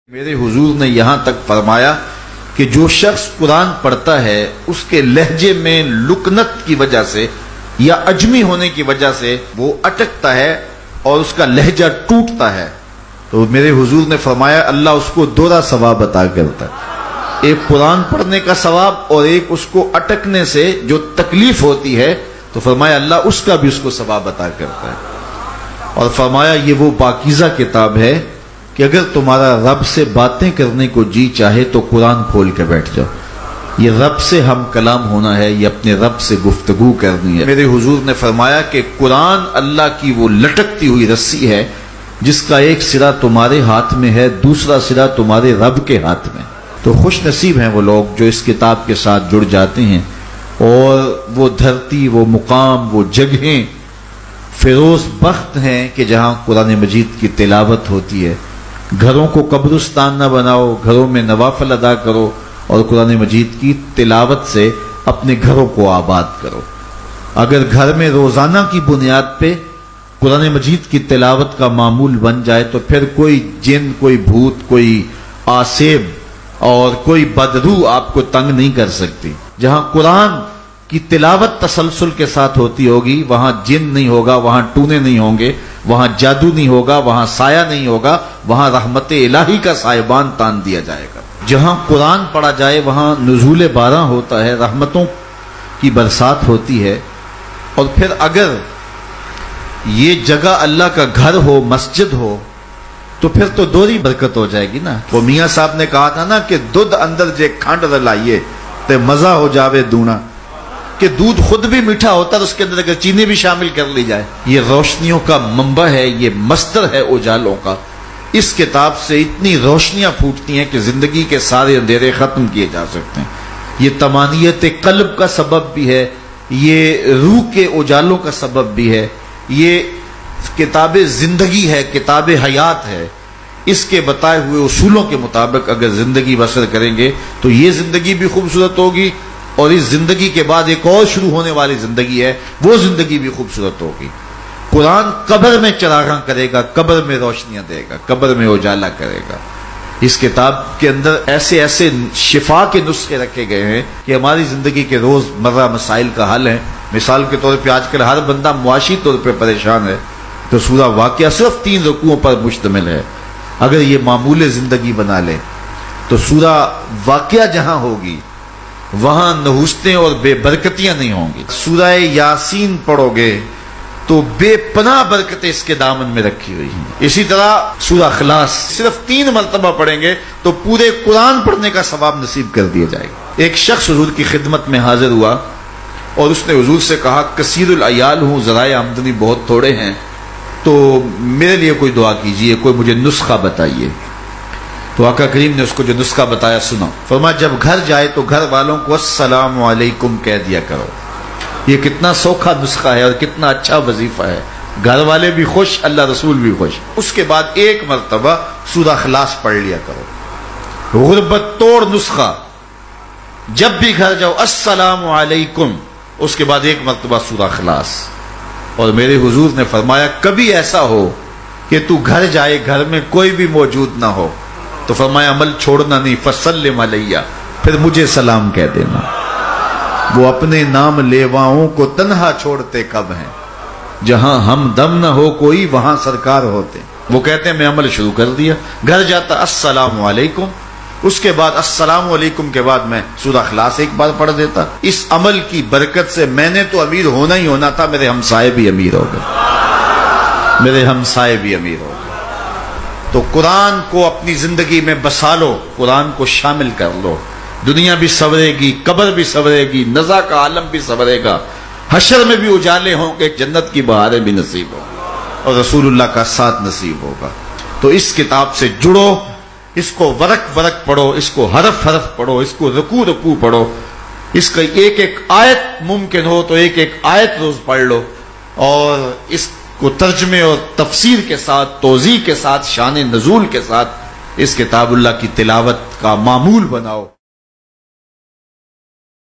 میرے حضور نے یہاں تک فرمایا کہ جو شخص قرآن پڑھتا ہے اس کے لہجے میں لکنت کی وجہ سے یا عجمی ہونے کی وجہ سے وہ اٹکتا ہے اور اس کا لہجہ ٹوٹتا ہے، تو میرے حضور نے فرمایا اللہ اس کو دوہرا ثواب عطا کرتا ہے، ایک قرآن پڑھنے کا ثواب اور ایک اس کو اٹکنے سے جو تکلیف ہوتی ہے، تو فرمایا اللہ اس کا بھی اس کو ثواب عطا کرتا ہے۔ اور فرمایا یہ وہ پاکیزہ کتاب ہے کہ اگر تمہارا رب سے باتیں کرنے کو جی چاہے تو قرآن کھول کے بیٹھ جاؤ، یہ رب سے ہم کلام ہونا ہے، یہ اپنے رب سے گفتگو کرنی ہے۔ میرے حضور نے فرمایا کہ قرآن اللہ کی وہ لٹکتی ہوئی رسی ہے جس کا ایک سرا تمہارے ہاتھ میں ہے، دوسرا سرا تمہارے رب کے ہاتھ میں۔ تو خوش نصیب ہیں وہ لوگ جو اس کتاب کے ساتھ جڑ جاتے ہیں، اور وہ دھرتی، وہ مقام، وہ جگہیں فیروز بخت ہیں کہ جہاں قرآن مجید کی تلاوت ہوتی ہے۔ گھروں کو قبرستان نہ بناؤ، گھروں میں نوافل ادا کرو اور قرآن مجید کی تلاوت سے اپنے گھروں کو آباد کرو۔ اگر گھر میں روزانہ کی بنیاد پہ قرآن مجید کی تلاوت کا معمول بن جائے تو پھر کوئی جن، کوئی بھوت، کوئی آسیب اور کوئی بدروح آپ کو تنگ نہیں کر سکتی۔ جہاں قرآن کی تلاوت تسلسل کے ساتھ ہوتی ہوگی وہاں جن نہیں ہوگا، وہاں ٹونے نہیں ہوں گے، وہاں جادو نہیں ہوگا، وہاں سایہ نہیں ہوگا، وہاں رحمت الہی کا سائبان تان دیا جائے گا۔ جہاں قرآن پڑھا جائے وہاں نزول باراں ہوتا ہے، رحمتوں کی برسات ہوتی ہے۔ اور پھر اگر یہ جگہ اللہ کا گھر ہو، مسجد ہو، تو پھر تو دوہری برکت ہو جائے گی نا۔ وہ میاں صاحب نے کہا تھا نا کہ دودھ اندر جے کھانڈ رلائیے تے مزہ ہو جاوے دونا، کہ دودھ خود بھی میٹھا ہوتا ہے، اس کے اندر اگر چینی بھی شامل کر لی جائے۔ یہ روشنیوں کا منبع ہے، یہ مصدر ہے اجالوں کا۔ اس کتاب سے اتنی روشنیاں پھوٹتی ہیں کہ زندگی کے سارے اندھیرے ختم کیے جا سکتے ہیں۔ یہ طمانیت قلب کا سبب بھی ہے، یہ روح کے اجالوں کا سبب بھی ہے، یہ کتاب زندگی ہے، کتاب حیات ہے۔ اس کے بتائے ہوئے اصولوں کے مطابق اگر زندگی بسر کریں گے تو یہ زندگی بھی خوبصورت ہوگی، اور اس زندگی کے بعد ایک اور شروع ہونے والی زندگی ہے، وہ زندگی بھی خوبصورت ہوگی۔ قرآن قبر میں چراغاں کرے گا، قبر میں روشنیاں دے گا، قبر میں اجالا کرے گا۔ اس کتاب کے اندر ایسے ایسے شفا کے نسخے رکھے گئے ہیں کہ ہماری زندگی کے روز مرہ مسائل کا حل ہے۔ مثال کے طور پہ آج کل ہر بندہ معاشی طور پہ پریشان ہے، تو سورہ واقعہ صرف 3 رکوعوں پر مشتمل ہے۔ اگر یہ معمول زندگی بنا لے تو سورہ واقعہ جہاں ہوگی وہاں نحوستیں اور بے برکتیاں نہیں ہوں گی۔ سورہ یاسین پڑھو گے تو بے پناہ برکتیں اس کے دامن میں رکھی ہوئی ہیں۔ اسی طرح سورہ اخلاص صرف 3 مرتبہ پڑھیں گے تو پورے قرآن پڑھنے کا ثواب نصیب کر دیا جائے گا۔ ایک شخص حضور کی خدمت میں حاضر ہوا اور اس نے حضور سے کہا کثیر العیال ہوں، ذرائع آمدنی بہت تھوڑے ہیں، تو میرے لیے کوئی دعا کیجئے، کوئی مجھے نسخہ بتائیے۔ تو آقا کریم نے اس کو جو نسخہ بتایا سنا، فرمایا جب گھر جائے تو گھر والوں کو السلام علیکم کہہ دیا کرو۔ یہ کتنا سوکھا نسخہ ہے اور کتنا اچھا وظیفہ ہے، گھر والے بھی خوش، اللہ رسول بھی خوش۔ اس کے بعد ایک مرتبہ سورہ اخلاص پڑھ لیا کرو، غربت توڑ نسخہ۔ جب بھی گھر جاؤ السلام علیکم، اس کے بعد ایک مرتبہ سورہ اخلاص۔ اور میرے حضور نے فرمایا کبھی ایسا ہو کہ تو گھر جائے، گھر میں کوئی بھی موجود نہ ہو، تو فرمایا عمل چھوڑنا نہیں، فسلم علیہ، پھر مجھے سلام کہہ دینا۔ وہ اپنے نام لیواؤں کو تنہا چھوڑتے کب ہیں، جہاں ہم دم نہ ہو کوئی وہاں سرکار ہوتے۔ وہ کہتے ہیں میں عمل شروع کر دیا، گھر جاتا السلام علیکم، اس کے بعد السلام علیکم کے بعد میں سورہ اخلاص ایک بار پڑھ دیتا۔ اس عمل کی برکت سے میں نے تو امیر ہونا ہی ہونا تھا، میرے ہمسائے بھی امیر ہو گئے، میرے ہمسائے بھی امیر ہو گئے۔ تو قرآن کو اپنی زندگی میں بسا لو، قرآن کو شامل کر لو، دنیا بھی سورے گی، قبر بھی سورے گی، نزا کا عالم بھی سورے گا، حشر میں بھی اجالے ہوں گے، جنت کی بہاریں بھی نصیب ہوں گی، اور رسول اللہ کا ساتھ نصیب ہوگا۔ تو اس کتاب سے جڑو، اس کو ورق ورق پڑھو، اس کو حرف حرف پڑھو، اس کو رکوع رکوع پڑھو، اس کا ایک ایک آیت ممکن ہو تو ایک ایک آیت روز پڑھ لو، اور اس کو ترجمے اور تفسیر کے ساتھ، توضیح کے ساتھ، شان نزول کے ساتھ اس کتاب اللہ کی تلاوت کا معمول بناؤ۔